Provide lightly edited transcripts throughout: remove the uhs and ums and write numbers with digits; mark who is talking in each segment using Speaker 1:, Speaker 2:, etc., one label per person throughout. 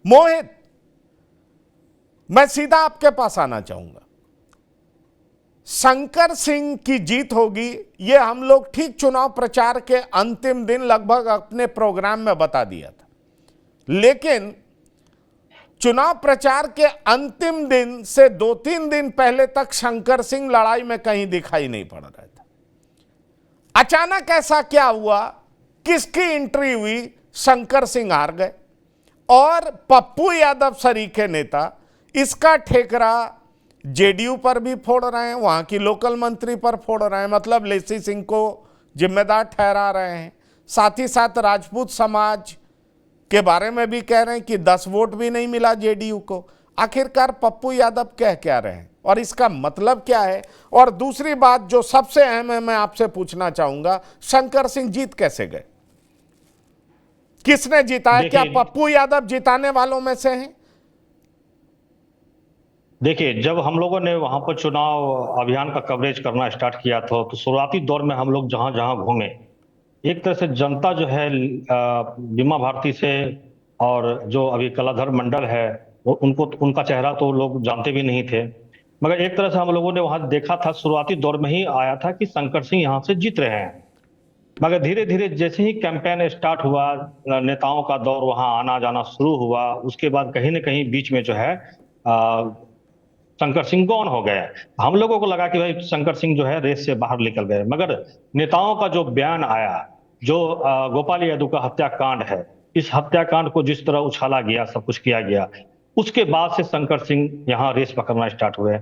Speaker 1: मोहित, मैं सीधा आपके पास आना चाहूंगा। शंकर सिंह की जीत होगी, ये हम लोग ठीक चुनाव प्रचार के अंतिम दिन लगभग अपने प्रोग्राम में बता दिया था, लेकिन चुनाव प्रचार के अंतिम दिन से 2-3 दिन पहले तक शंकर सिंह लड़ाई में कहीं दिखाई नहीं पड़ रहा था। अचानक ऐसा क्या हुआ, किसकी एंट्री हुई, शंकर सिंह हार गए और पप्पू यादव सरीखे नेता इसका ठेकरा जेडीयू पर भी फोड़ रहे हैं, वहां की लोकल मंत्री पर फोड़ रहे हैं, मतलब लेसी सिंह को जिम्मेदार ठहरा रहे हैं। साथ ही साथ राजपूत समाज के बारे में भी कह रहे हैं कि 10 वोट भी नहीं मिला जेडीयू को। आखिरकार पप्पू यादव कह क्या रहे हैं और इसका मतलब क्या है? और दूसरी बात जो सबसे अहम है, मैं आपसे पूछना चाहूंगा, शंकर सिंह जीत कैसे गए? किसने जिताया? क्या पप्पू यादव जिताने वालों में से हैं?
Speaker 2: देखिए, जब हम लोगों ने वहां पर चुनाव अभियान का कवरेज करना स्टार्ट किया था, तो शुरुआती दौर में हम लोग जहां जहां घूमे, एक तरह से जनता जो है बीमा भारती से, और जो अभी कलाधर मंडल है, उनका चेहरा तो लोग जानते भी नहीं थे। मगर एक तरह से हम लोगों ने वहां देखा था, शुरुआती दौर में ही आया था कि शंकर सिंह यहाँ से जीत रहे हैं। मगर धीरे धीरे जैसे ही कैंपेन स्टार्ट हुआ, नेताओं का दौर वहां आना जाना शुरू हुआ, उसके बाद कहीं ना कहीं बीच में जो है शंकर सिंह गौन हो गए। हम लोगों को लगा कि भाई शंकर सिंह जो है रेस से बाहर निकल गए। मगर नेताओं का जो बयान आया, जो गोपाल यादव का हत्याकांड है, इस हत्याकांड को जिस तरह उछाला गया, सब कुछ किया गया, उसके बाद से शंकर सिंह यहाँ रेस पकड़ना स्टार्ट हुए।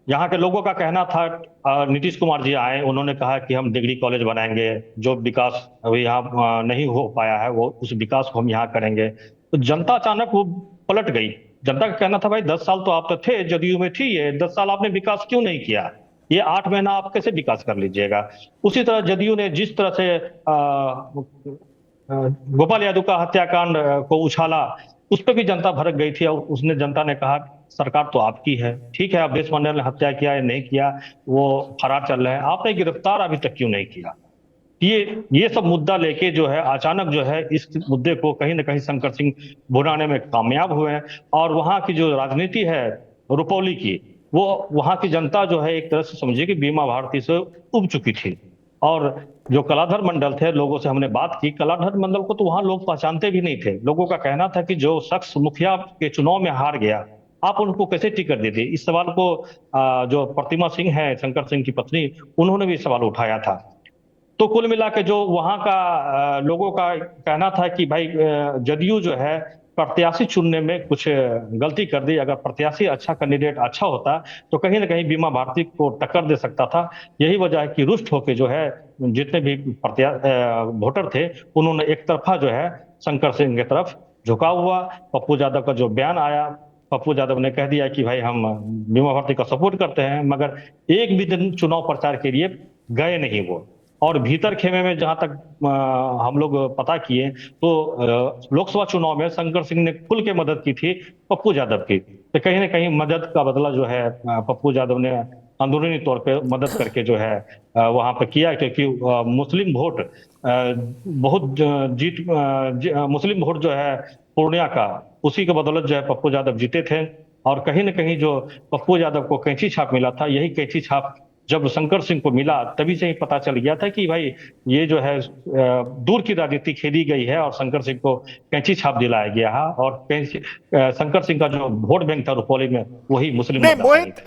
Speaker 2: यहाँ के लोगों का कहना था, नीतीश कुमार जी आए, उन्होंने कहा कि हम डिग्री कॉलेज बनाएंगे, जो विकास अभी यहाँ नहीं हो पाया है वो उस विकास को हम यहाँ करेंगे। तो जनता अचानक वो पलट गई। जनता का कहना था, भाई 10 साल तो आप तो थे, जदयू में थी, ये 10 साल आपने विकास क्यों नहीं किया? ये 8 महीना आप कैसे विकास कर लीजिएगा? उसी तरह जदयू ने जिस तरह से गोपाल यादव का हत्याकांड को उछाला, उस पर भी जनता भड़क गई थी। और उसने जनता ने कहा, सरकार तो आपकी है, ठीक है, अवधेश मंडल ने हत्या किया या नहीं किया, वो फरार चल रहे हैं, आपने गिरफ्तार अभी तक क्यों नहीं किया? ये सब मुद्दा लेके जो है अचानक जो है इस मुद्दे को कहीं ना कहीं शंकर सिंह भुनाने में कामयाब हुए हैं। और वहां की जो राजनीति है रुपौली की, वो वहां की जनता जो है एक तरह से समझिए कि बीमा भारती से उब चुकी थी। और जो कलाधर मंडल थे, लोगों से हमने बात की, कलाधर मंडल को तो वहां लोग पहचानते भी नहीं थे। लोगों का कहना था कि जो शख्स मुखिया के चुनाव में हार गया, आप उनको कैसे टिकट दे दिए? इस सवाल को जो प्रतिमा सिंह है, शंकर सिंह की पत्नी, उन्होंने भी सवाल उठाया था। तो कुल मिला के जो वहां का लोगों का कहना था कि भाई जदयू जो है प्रत्याशी चुनने में कुछ गलती कर दी। अगर प्रत्याशी अच्छा कैंडिडेट अच्छा होता तो कहीं ना कहीं बीमा भारती को टक्कर दे सकता था। यही वजह है कि रुष्ट होके जो है जितने भी वोटर थे, उन्होंने एक तरफा जो है शंकर सिंह की तरफ झुका हुआ। पप्पू यादव का जो बयान आया, पप्पू यादव ने कह दिया कि भाई हम बीमा भारती का सपोर्ट करते हैं, मगर एक भी दिन चुनाव प्रचार के लिए गए नहीं वो। और भीतर खेमे में जहां तक हम लोग पता किए, तो लोकसभा चुनाव में शंकर सिंह ने खुल के मदद की थी पप्पू यादव की। तो कहीं ना कहीं मदद का बदला जो है पप्पू यादव ने अंदरूनी तौर पे मदद करके जो है वहां पे किया, क्योंकि मुस्लिम वोट बहुत मुस्लिम वोट जो है पूर्णिया का, उसी के बदौलत जो है पप्पू यादव जीते थे। और कहीं ना कहीं जो पप्पू यादव को कैंची छाप मिला था, यही कैंची छाप जब शंकर सिंह को मिला, तभी से ही पता चल गया था कि भाई ये जो है दूर की राजनीति खेली गई है और शंकर सिंह को कैंची छाप दिलाया गया है। और शंकर सिंह का जो वोट बैंक था रुपौली में, वही मुस्लिम
Speaker 1: नहीं, मोहित